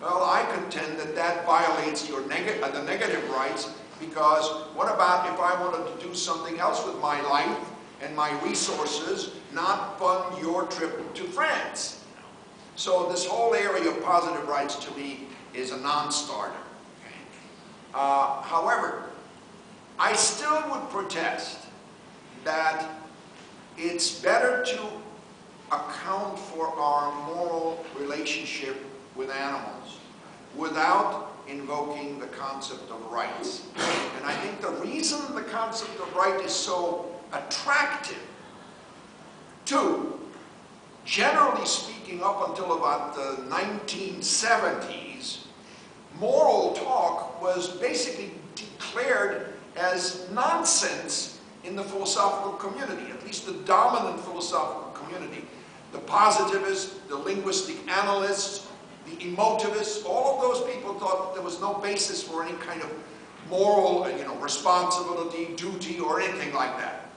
Well, I contend that that violates your the negative rights, because what about if I wanted to do something else with my life and my resources, not fund your trip to France? So this whole area of positive rights to me is a non-starter. However, I still would protest that it's better to account for our moral relationship with animals without invoking the concept of rights. And I think the reason the concept of right is so attractive to, generally speaking, up until about the 1970s, moral talk was basically declared as nonsense in the philosophical community, at least the dominant philosophical community. The positivists, the linguistic analysts, the emotivists, all of those people thought that there was no basis for any kind of moral, responsibility, duty, or anything like that.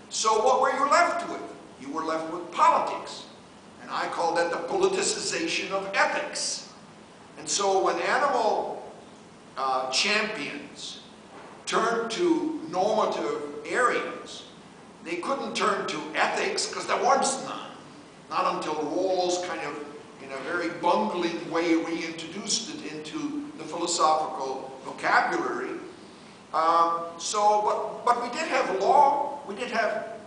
So what were you left with? You were left with politics. And I call that the politicization of ethics. And so when animal champions turned to normative areas, they couldn't turn to ethics because there was none. Not until Rawls kind of, in a very bungling way, reintroduced it into the philosophical vocabulary. But we did have law, we did have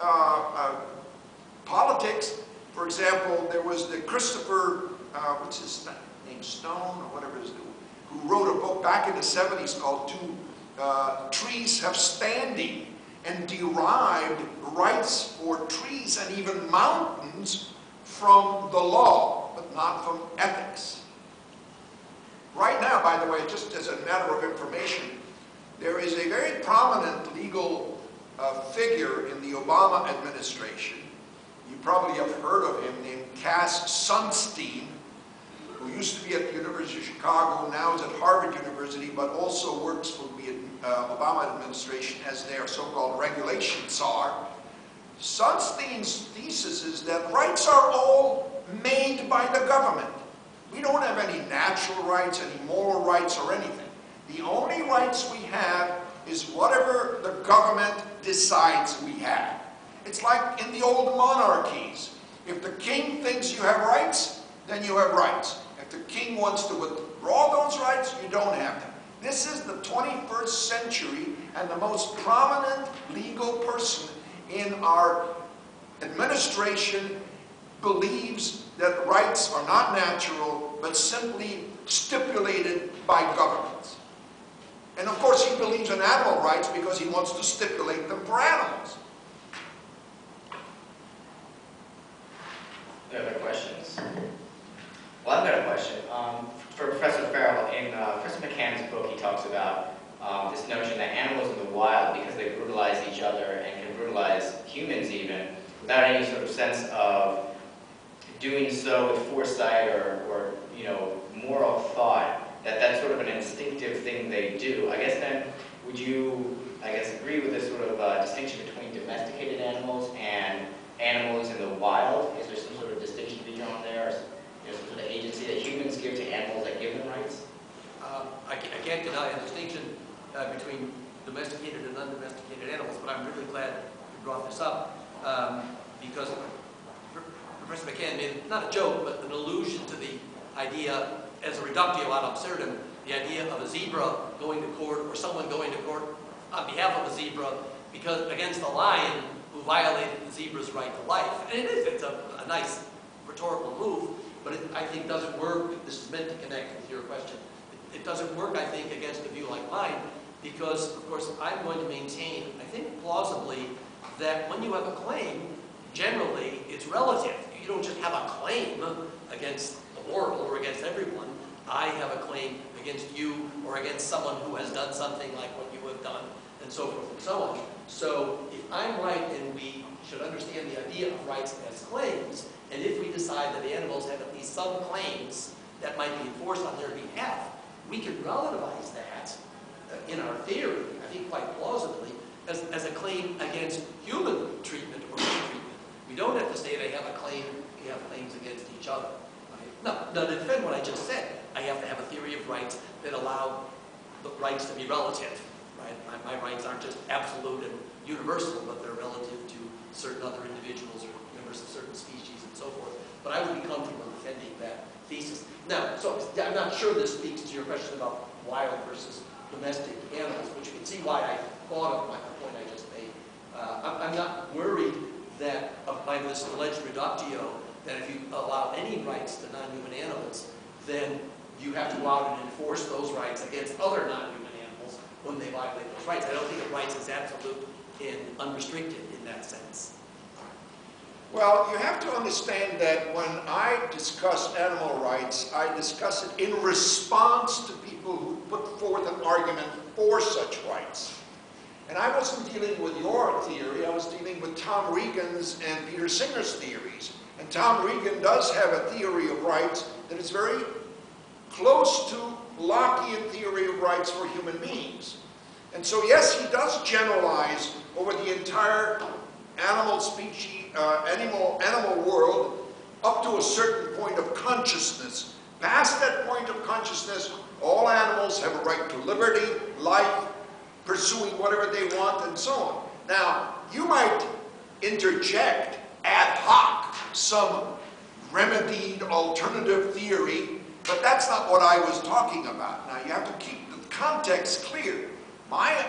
politics. For example, there was the Christopher, what's his name, Stone, or whatever it is, who wrote a book back in the 70s called Trees Have Standing, and derived rights for trees and even mountains from the law, but not from ethics. Right now, by the way, just as a matter of information, there is a very prominent legal figure in the Obama administration. You probably have heard of him, named Cass Sunstein, who used to be at the University of Chicago, now is at Harvard University, but also works for the Obama administration as their so-called regulation czar. Sunstein's thesis is that rights are all made by the government. We don't have any natural rights, any moral rights, or anything. The only rights we have is whatever the government decides we have. It's like in the old monarchies. If the king thinks you have rights, then you have rights. If the king wants to withdraw those rights, you don't have them. This is the 21st century, and the most prominent legal person in our administration believes that rights are not natural, but simply stipulated by governments. And of course he believes in animal rights because he wants to stipulate them for animals. Any other questions? Well, I've got a question. For Professor Farrell, in Professor Machan's book, he talks about this notion that animals in the wild, because they brutalize each other and can brutalize humans even, without any sort of sense of doing so with foresight or moral thought, that's sort of an instinctive thing they do. I guess then, would you, agree with this sort of distinction between domesticated animals and animals in the wild? Is there some sort of distinction to be drawn there? Or, some sort of agency that humans give to animals that give them rights? I can't deny a distinction between domesticated and undomesticated animals, but I'm really glad you brought this up because Professor Machan made not a joke, but an allusion to the idea as a reductio ad absurdum, the idea of a zebra going to court or someone going to court on behalf of a zebra because against a lion who violated the zebra's right to life. And it's a nice rhetorical move, but it, I think, doesn't work. This is meant to connect with your question. It doesn't work, I think, against a view like mine because, of course, I'm going to maintain, I think plausibly, that when you have a claim, generally, it's relative. You don't just have a claim against the world or against everyone. I have a claim against you or against someone who has done something like what you have done, and so forth and so on. So if I'm right and we should understand the idea of rights as claims, and if we decide that the animals have at least some claims that might be enforced on their behalf, we can relativize that in our theory, I think quite plausibly, as a claim against human treatment or mistreatment. We don't have to say they have a claim, we have claims against each other. Right? No, to defend what I just said, I have to have a theory of rights that allow the rights to be relative. Right? My rights aren't just absolute and universal, but they're relative to certain other individuals or members of certain species and so forth. But I would be comfortable defending that thesis. Now, so I'm not sure this speaks to your question about wild versus domestic animals, which you can see why I thought of the point I just made. I'm not worried that by this alleged reductio that if you allow any rights to non-human animals, then you have to go out and enforce those rights against other non-human animals when they violate those rights. I don't think of rights as absolute and unrestricted in that sense. Well, you have to understand that when I discuss animal rights, I discuss it in response to people who put forth an argument for such rights. And I wasn't dealing with your theory, I was dealing with Tom Regan's and Peter Singer's theories. And Tom Regan does have a theory of rights that is very close to Lockean theory of rights for human beings. And so yes, he does generalize over the entire animal species, animal world up to a certain point of consciousness. Past that point of consciousness, all animals have a right to liberty, life, pursuing whatever they want, and so on. Now, you might interject ad hoc some remedied alternative theory, but that's not what I was talking about. Now, you have to keep the context clear. My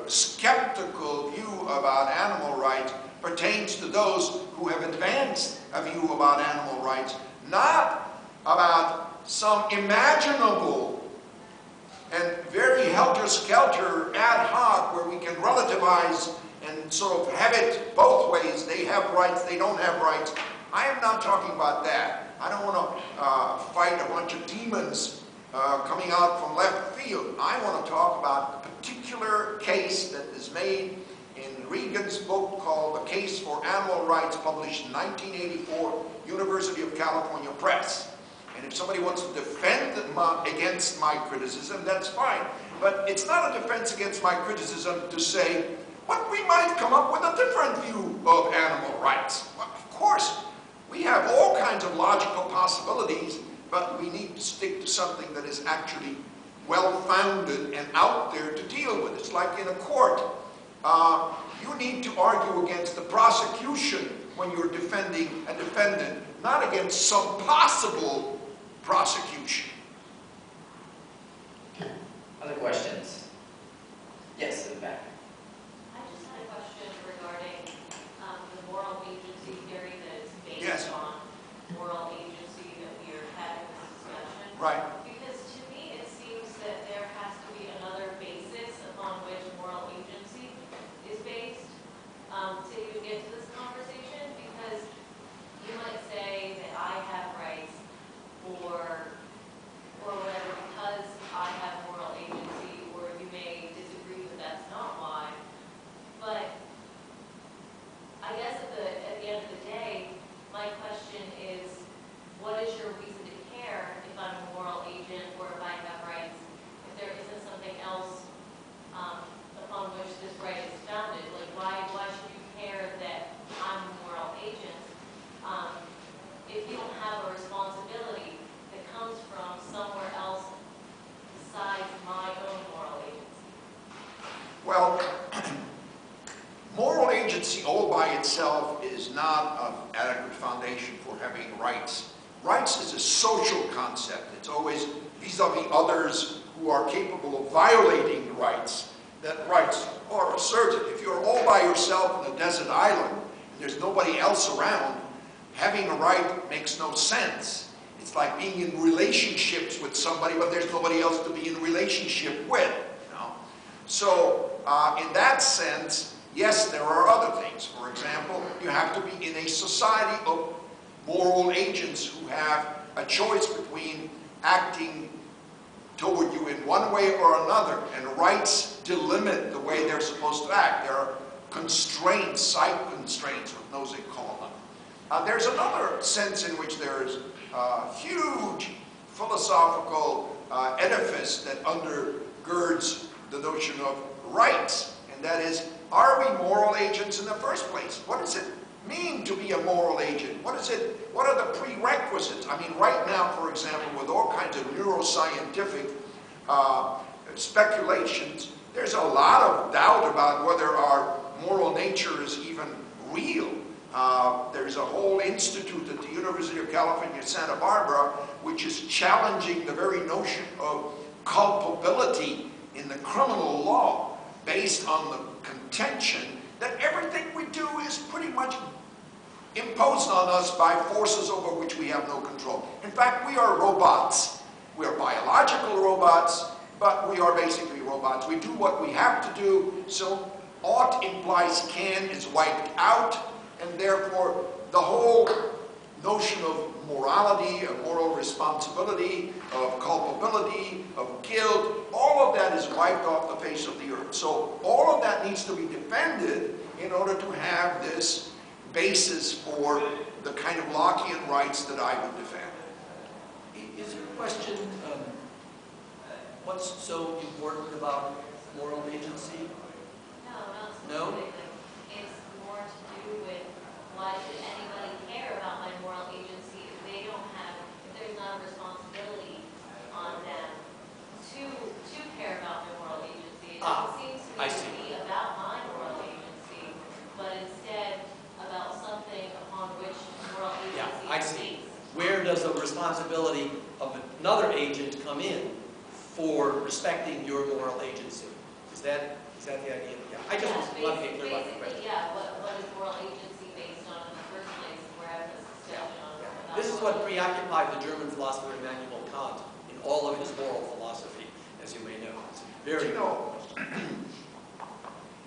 skeptical view about animal rights pertains to those who have advanced a view about animal rights, not about some imaginable and very helter-skelter ad hoc where we can relativize and sort of have it both ways. They have rights, they don't have rights. I am not talking about that. I don't want to fight a bunch of demons coming out from left field. I want to talk about a particular case that is made in Regan's book called The Case for Animal Rights, published in 1984, University of California Press. And if somebody wants to defend against my criticism, that's fine. But it's not a defense against my criticism to say, but we might come up with a different view of animal rights. Well, of course, we have all kinds of logical possibilities, but we need to stick to something that is actually well-founded and out there to deal with. It's like in a court. You need to argue against the prosecution when you're defending a defendant, not against some possible prosecution. Other questions? Yes, in the back. I just had a question regarding the moral agency theory that is based Yes. on moral agency that we are having this discussion. Right. Because to me it seems that there has to be another basis upon which moral agency is based to even get to this conversation, because you might say that I have rights or whatever because I have moral agency, or you may disagree that that's not why. But I guess at the end of the day, my question is, what is your reason to care if I'm a moral agent or if I have rights, if there isn't something else upon which this right is founded? Like, why should you care that I'm a moral agent if you don't have a responsibility that comes from somewhere else besides my own moral agency? Well, moral agency all by itself is not an adequate foundation for having rights. Rights is a social concept. It's always vis-a-vis others who are capable of violating rights that rights are asserted. If you're all by yourself in a desert island and there's nobody else around, having a right makes no sense. It's like being in relationships with somebody, but there's nobody else to be in relationship with. You know? So, in that sense, yes, there are other things. For example, you have to be in a society of moral agents who have a choice between acting toward you in one way or another, and rights delimit the way they're supposed to act. There are constraints, site constraints, what those they call them. There's another sense in which there is a huge philosophical edifice that undergirds the notion of rights, and that is, are we moral agents in the first place? What does it mean to be a moral agent? What are the prerequisites? I mean, right now, for example, with all kinds of neuroscientific speculations, there's a lot of doubt about whether our moral nature is even real. There's a whole institute at the University of California, Santa Barbara, which is challenging the very notion of culpability in the criminal law based on the contention that everything we do is pretty much imposed on us by forces over which we have no control. In fact, we are robots. We are biological robots, but we are basically robots. We do what we have to do, so ought implies can is wiped out, and therefore the whole notion of morality, of moral responsibility, of culpability, of guilt, all of that is wiped off the face of the earth. So all of that needs to be defended in order to have this basis for the kind of Lockean rights that I would defend. Is your question, what's so important about moral agency? No, No? it's more to do with why should anybody care about my moral agency if they don't have, if there's not a responsibility on them to care about their moral agency. It doesn't seem I to see. be about my moral agency, but instead about something upon which moral Yeah, agency I is see. based. Where does the responsibility of another agent come in for respecting your moral agency? Is that the idea? Yeah, I just want to get clear about the question. Basically, yeah, what is moral agency based on in the first place, where I have this discussion on. about This is moral what preoccupied the German philosopher Immanuel Kant in all of his moral philosophy, as you may know. It's very You know,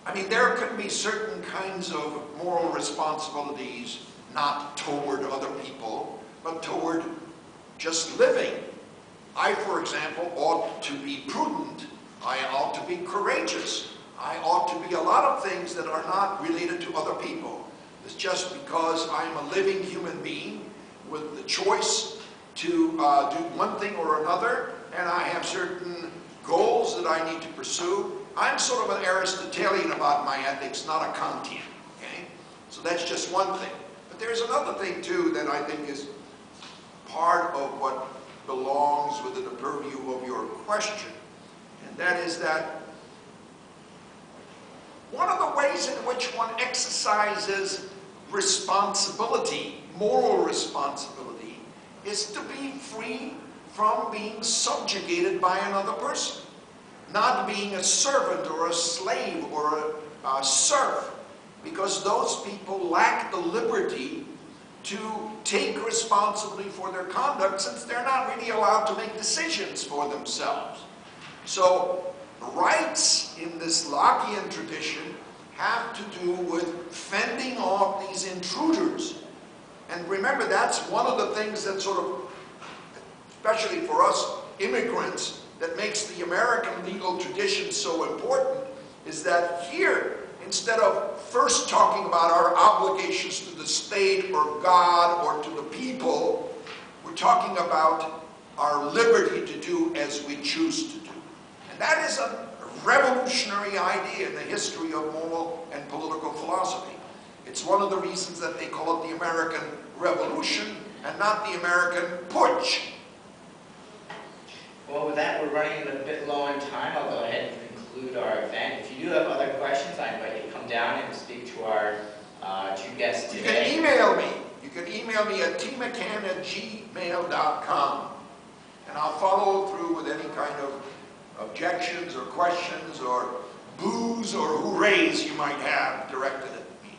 I mean, there can be certain kinds of moral responsibilities not toward other people, but toward just living. I, for example, ought to be prudent. I ought to be courageous. I ought to be a lot of things that are not related to other people. It's just because I'm a living human being with the choice to do one thing or another, and I have certain goals that I need to pursue. I'm sort of an Aristotelian about my ethics, not a Kantian. Okay? So that's just one thing. But there's another thing, too, that I think is part of what belongs within the purview of your question. And that is that one of the ways in which one exercises responsibility, moral responsibility, is to be free from being subjugated by another person. Not being a servant or a slave or a serf, because those people lack the liberty to take responsibility for their conduct, since they're not really allowed to make decisions for themselves. So rights in this Lockean tradition have to do with fending off these intruders. And remember, that's one of the things that sort of, especially for us immigrants, that makes the American legal tradition so important, is that here, instead of first talking about our obligations to the state or God or to the people, we're talking about our liberty to do as we choose to do. And that is a revolutionary idea in the history of moral and political philosophy. It's one of the reasons that they call it the American Revolution and not the American Putsch. Well, with that, we're running a bit low on time. I'll go ahead and conclude our event. If you do have other questions, I invite you to come down and speak to our two guests You today. can email me. You can email me at tmccan@gmail.com, and I'll follow through with any kind of objections or questions or boos or hoorays you might have directed at me.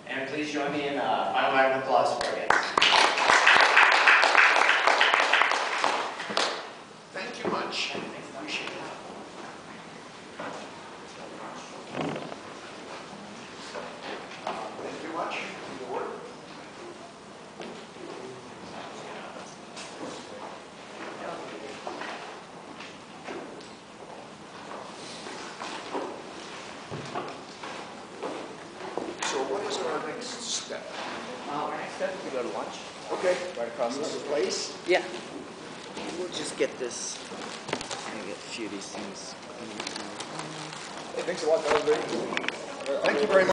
And please join me in a final round of applause for our guests. Thank you much. Appreciate it. Thank you much for your work. So what is our next step? Our next step is to go to lunch. Okay. Right across This the place? Yeah. We'll just get this. I get a few of these things. Hey, thanks a lot. That was very cool. Thank you very much.